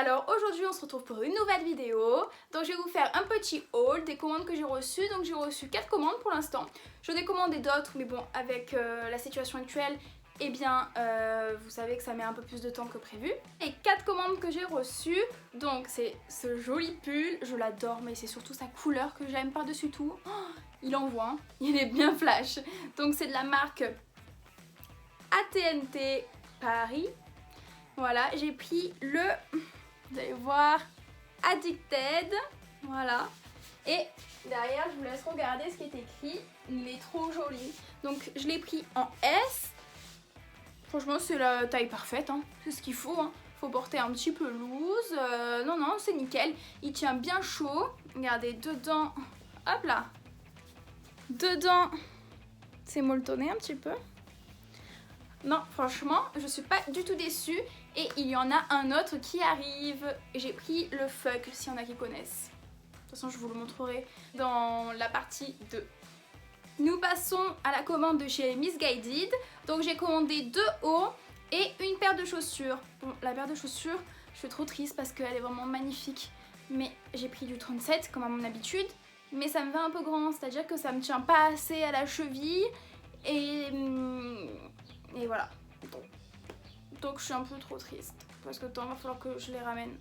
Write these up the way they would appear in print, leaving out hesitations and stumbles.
Alors aujourd'hui on se retrouve pour une nouvelle vidéo. Donc je vais vous faire un petit haul des commandes que j'ai reçues. Donc j'ai reçu 4 commandes pour l'instant. J'en ai commandé d'autres mais bon avec la situation actuelle, eh bien vous savez que ça met un peu plus de temps que prévu. Et 4 commandes que j'ai reçues. Donc c'est ce joli pull, je l'adore mais c'est surtout sa couleur que j'aime par-dessus tout. Oh, il envoie, hein. Il est bien flash. Donc c'est de la marque AT&T Paris. Voilà, j'ai pris le, vous allez voir, Addicted, voilà. Et derrière, je vous laisse regarder ce qui est écrit, il est trop joli. Donc je l'ai pris en S, franchement c'est la taille parfaite, hein. C'est ce qu'il faut, hein. Faut porter un petit peu loose, non, c'est nickel. Il tient bien chaud, regardez, dedans, hop là, dedans, c'est molletonné un petit peu. Non, franchement, je suis pas du tout déçue. Et il y en a un autre qui arrive. J'ai pris le Fuck, s'il y en a qui connaissent. De toute façon, je vous le montrerai dans la partie 2. Nous passons à la commande de chez Missguided. Donc j'ai commandé 2 hauts et une paire de chaussures. Bon, la paire de chaussures, je suis trop triste parce qu'elle est vraiment magnifique. Mais j'ai pris du 37 comme à mon habitude. Mais ça me va un peu grand, c'est-à-dire que ça me tient pas assez à la cheville. Et voilà, donc je suis un peu trop triste parce que il va falloir que je les ramène.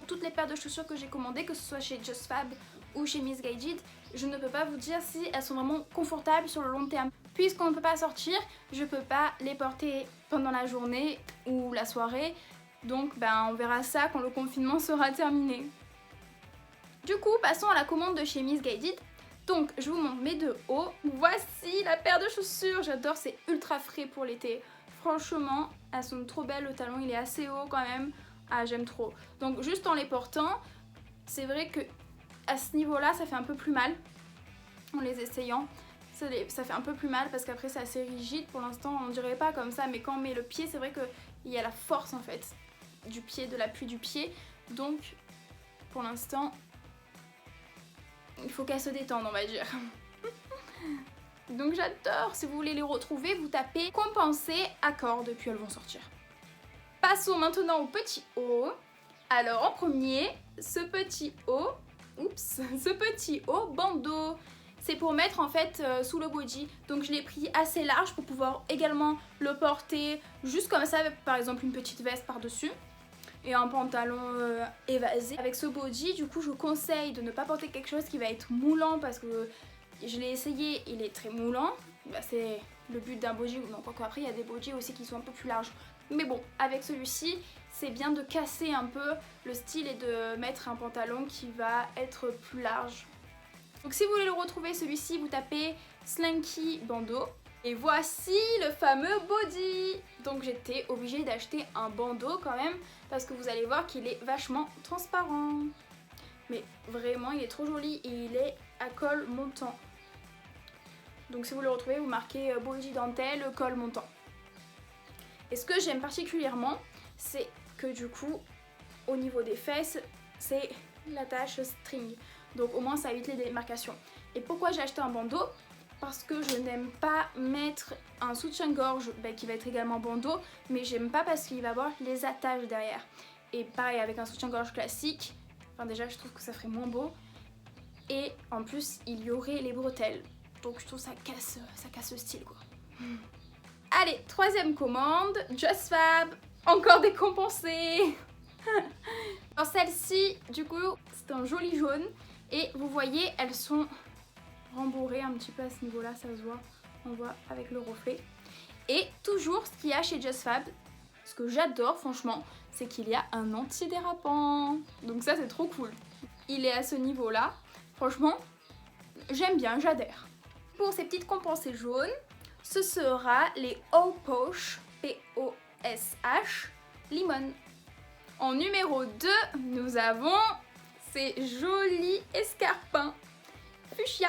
Toutes les paires de chaussures que j'ai commandées, que ce soit chez JustFab ou chez Missguided, je ne peux pas vous dire si elles sont vraiment confortables sur le long terme. Puisqu'on ne peut pas sortir, je peux pas les porter pendant la journée ou la soirée. Donc on verra ça quand le confinement sera terminé. Du coup, passons à la commande de chez Missguided. Donc je vous montre mes 2 hauts. Voici la paire de chaussures, j'adore, c'est ultra frais pour l'été. Franchement, elles sont trop belles, le talon il est assez haut quand même. Ah, j'aime trop. Donc juste en les portant, c'est vrai que à ce niveau-là, ça fait un peu plus mal. En les essayant, ça fait un peu plus mal parce qu'après c'est assez rigide. Pour l'instant, on dirait pas comme ça, mais quand on met le pied, c'est vrai qu'il y a la force en fait du pied, de l'appui du pied. Donc pour l'instant, il faut qu'elle se détende, on va dire. Donc j'adore. Si vous voulez les retrouver, vous tapez compenser accord, puis elles vont sortir. Passons maintenant au petit haut. Alors en premier, ce petit haut bandeau. C'est pour mettre en fait sous le body. Donc je l'ai pris assez large pour pouvoir également le porter juste comme ça, avec par exemple une petite veste par-dessus. Et un pantalon évasé. Avec ce body, du coup, je conseille de ne pas porter quelque chose qui va être moulant parce que je l'ai essayé, il est très moulant. C'est le but d'un body. Donc après, il y a des bodys aussi qui sont un peu plus larges. Mais bon, avec celui-ci, c'est bien de casser un peu le style et de mettre un pantalon qui va être plus large. Donc si vous voulez le retrouver, celui-ci, vous tapez Slinky Bandeau. Et voici le fameux body. Donc j'étais obligée d'acheter un bandeau quand même parce que vous allez voir qu'il est vachement transparent. Mais vraiment il est trop joli et il est à col montant. Donc si vous le retrouvez, vous marquez body dentelle, col montant. Et ce que j'aime particulièrement, c'est que du coup au niveau des fesses, c'est l'attache string. Donc au moins ça évite les démarcations. Et pourquoi j'ai acheté un bandeau ? Parce que je n'aime pas mettre un soutien-gorge qui va être également bandeau, mais j'aime pas parce qu'il va avoir les attaches derrière. Et pareil avec un soutien-gorge classique, déjà je trouve que ça ferait moins beau. Et en plus il y aurait les bretelles, donc je trouve ça casse le style quoi. Allez, troisième commande, JustFab, encore décompensé. Alors celle-ci, du coup, c'est un joli jaune et vous voyez, elles sont rembourré un petit peu à ce niveau là, ça se voit, on voit avec le reflet. Et toujours ce qu'il y a chez JustFab, ce que j'adore franchement, c'est qu'il y a un antidérapant. Donc ça c'est trop cool. Il est à ce niveau là, franchement j'aime bien, j'adhère. Pour ces petites compensées jaunes, ce sera les All Posh P-O-S-H Lemon. En numéro 2, nous avons ces jolis escarpins fuchsia.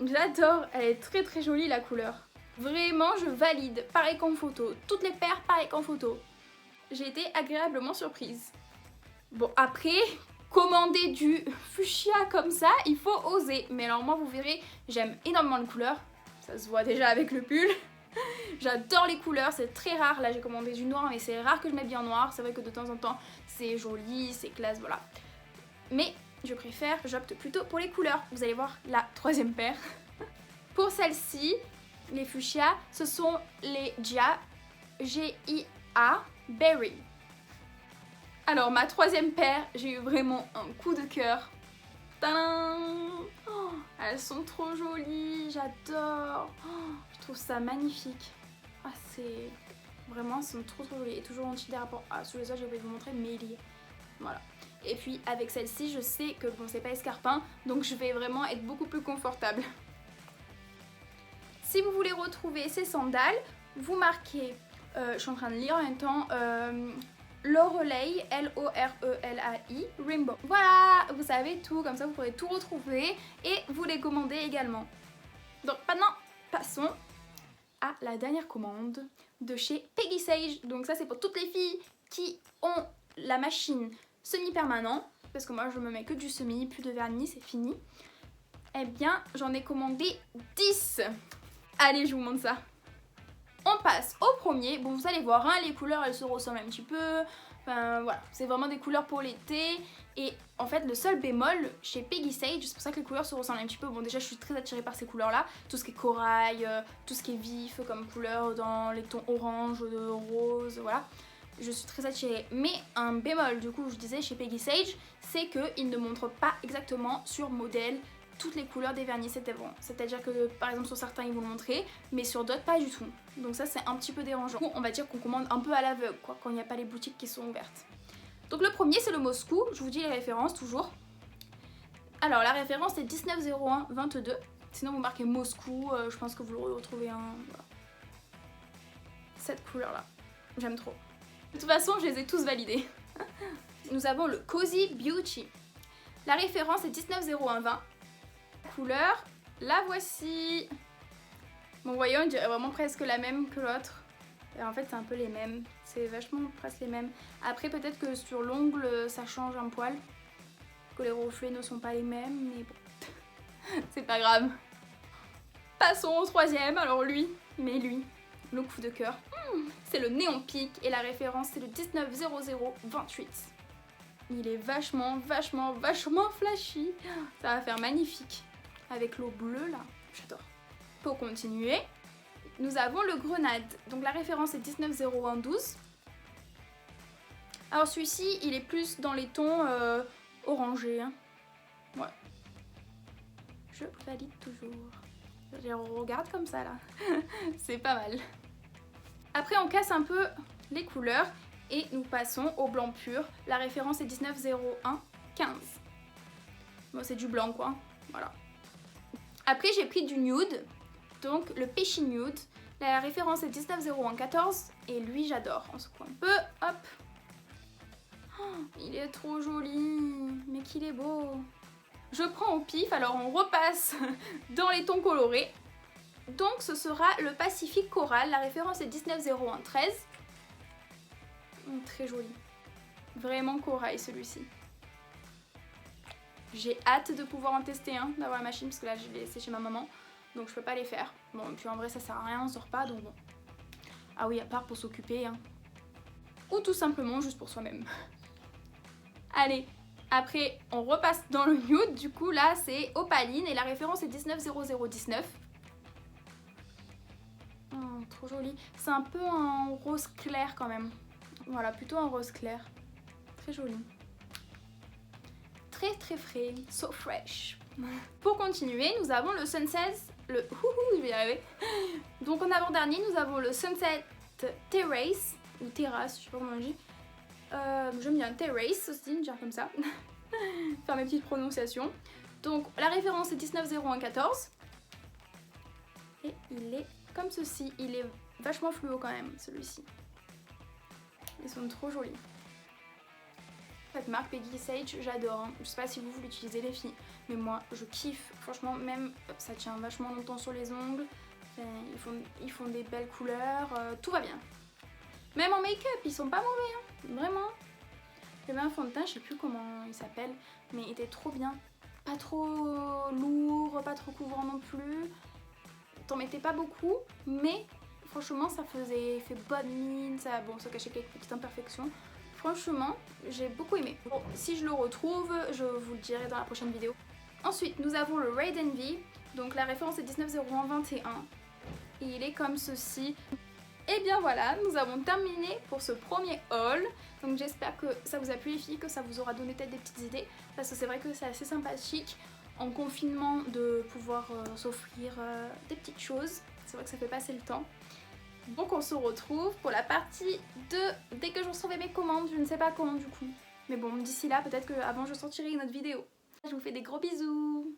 J'adore, elle est très très jolie la couleur. Vraiment, je valide. Pareil qu'en photo. Toutes les paires, pareil qu'en photo. J'ai été agréablement surprise. Bon, après, commander du fuchsia comme ça, il faut oser. Mais alors moi, vous verrez, j'aime énormément la couleur. Ça se voit déjà avec le pull. J'adore les couleurs, c'est très rare. Là j'ai commandé du noir mais c'est rare que je mette bien noir. C'est vrai que de temps en temps c'est joli, c'est classe, voilà. Mais je préfère, j'opte plutôt pour les couleurs. Vous allez voir la troisième paire. Pour celle-ci, les fuchsia, ce sont les Gia, G-I-A, Berry. Alors ma troisième paire, j'ai eu vraiment un coup de cœur. Tadam! Oh, elles sont trop jolies, j'adore. Oh, je trouve ça magnifique. Ah, c'est vraiment, elles sont trop jolies. Et toujours anti des rapports. Ah, sous les autres, j'ai oublié de vous montrer, mais il y est. Voilà. Et puis avec celle-ci, je sais que bon, c'est pas escarpin, donc je vais vraiment être beaucoup plus confortable. Si vous voulez retrouver ces sandales, vous marquez, je suis en train de lire en même temps, Lorelei, L-O-R-E-L-A-I, Rainbow. Voilà, vous savez tout, comme ça vous pourrez tout retrouver et vous les commander également. Donc maintenant, passons à la dernière commande de chez Peggy Sage. Donc ça c'est pour toutes les filles qui ont la machine semi-permanent, parce que moi je me mets que du semi, plus de vernis, c'est fini. Eh bien, j'en ai commandé 10. Allez, je vous montre ça. On passe au premier. Bon, vous allez voir, hein, les couleurs, elles se ressemblent un petit peu. Enfin, voilà, c'est vraiment des couleurs pour l'été. Et en fait, le seul bémol chez Peggy Sage, c'est pour ça que les couleurs se ressemblent un petit peu. Bon, déjà, je suis très attirée par ces couleurs-là. Tout ce qui est corail, tout ce qui est vif comme couleur dans les tons orange, rose, voilà. Je suis très attirée. Mais un bémol, du coup, je disais chez Peggy Sage, c'est qu'ils ne montrent pas exactement sur modèle toutes les couleurs des vernis, c'était bon. C'est-à-dire que par exemple sur certains ils vont le montrer, mais sur d'autres pas du tout. Donc ça c'est un petit peu dérangeant. On va dire qu'on commande un peu à l'aveugle quoi, quand il n'y a pas les boutiques qui sont ouvertes. Donc le premier c'est le Moscou, je vous dis les références toujours. Alors la référence c'est 1901-22, sinon vous marquez Moscou, je pense que vous le retrouvez un... Voilà. Cette couleur là, j'aime trop. De toute façon je les ai tous validés. Nous avons le Cozy Beauty. La référence est 1901-20. Couleur, la voici. Bon, voyez, on dirait vraiment presque la même que l'autre. Et en fait, c'est un peu les mêmes. C'est vachement presque les mêmes. Après, peut-être que sur l'ongle, ça change un poil. Que les reflets ne sont pas les mêmes, mais bon. C'est pas grave. Passons au troisième. Alors lui, le coup de cœur. C'est le Néon Peak et la référence, c'est le 1900-28. Il est vachement flashy. Ça va faire magnifique. Avec l'eau bleue là, j'adore. Pour continuer, nous avons le Grenade. Donc la référence est 1901-12. Alors celui-ci, il est plus dans les tons orangés. Hein. Ouais. Je valide toujours. Je regarde comme ça là. C'est pas mal. Après on casse un peu les couleurs et nous passons au blanc pur. La référence est 1901-15. Bon c'est du blanc quoi. Voilà. Après j'ai pris du nude, donc le Peachy Nude. La référence est 1901-14 et lui j'adore. On secoue un peu, hop. Oh, il est trop joli, mais qu'il est beau. Je prends au pif, alors on repasse dans les tons colorés. Donc ce sera le Pacifique Coral, la référence est 1901-13. Très joli. Vraiment corail celui-ci. J'ai hâte de pouvoir en tester un, d'avoir la machine, parce que là je l'ai laissé chez ma maman, donc je peux pas les faire. Bon, et puis en vrai ça sert à rien, on sort pas, donc bon. Ah oui, à part pour s'occuper, hein. Ou tout simplement juste pour soi-même. Allez, après on repasse dans le nude, du coup là c'est Opaline, et la référence est 1900-19. Oh, trop joli. C'est un peu un rose clair quand même. Voilà, plutôt un rose clair. Très joli. Très très frais, so fresh. Pour continuer, nous avons le Sunset, je vais y arriver. Donc en avant-dernier, nous avons le Sunset Terrace, ou Terrace, je sais pas comment on dit. J'aime bien Terrace aussi, dire comme ça. Faire mes petites prononciations. Donc la référence est 1901-14. Et il est comme ceci, il est vachement fluo quand même, celui-ci. Ils sont trop jolis. Cette marque Peggy Sage, j'adore. Hein. Je sais pas si vous l'utilisez les filles, mais moi je kiffe. Franchement, même ça tient vachement longtemps sur les ongles. Enfin, ils font des belles couleurs. Tout va bien. Même en make-up, ils sont pas mauvais. Hein. Vraiment. J'avais un fond de teint, je sais plus comment il s'appelle, mais il était trop bien. Pas trop lourd, pas trop couvrant non plus. T'en mettais pas beaucoup, mais franchement ça faisait fait bonne mine, ça cachait quelques petites imperfections. Franchement, j'ai beaucoup aimé. Bon, si je le retrouve, je vous le dirai dans la prochaine vidéo. Ensuite, nous avons le Raid Envy. Donc la référence est 19,0121 et il est comme ceci. Et bien voilà, nous avons terminé pour ce premier haul. Donc j'espère que ça vous a plu les filles, que ça vous aura donné peut-être des petites idées. Parce que c'est vrai que c'est assez sympathique en confinement de pouvoir s'offrir des petites choses. C'est vrai que ça fait passer le temps. Donc on se retrouve pour la partie 2 dès que je recevrai mes commandes. Je ne sais pas quand du coup. Mais bon, d'ici là, peut-être qu'avant je sortirai une autre vidéo. Je vous fais des gros bisous.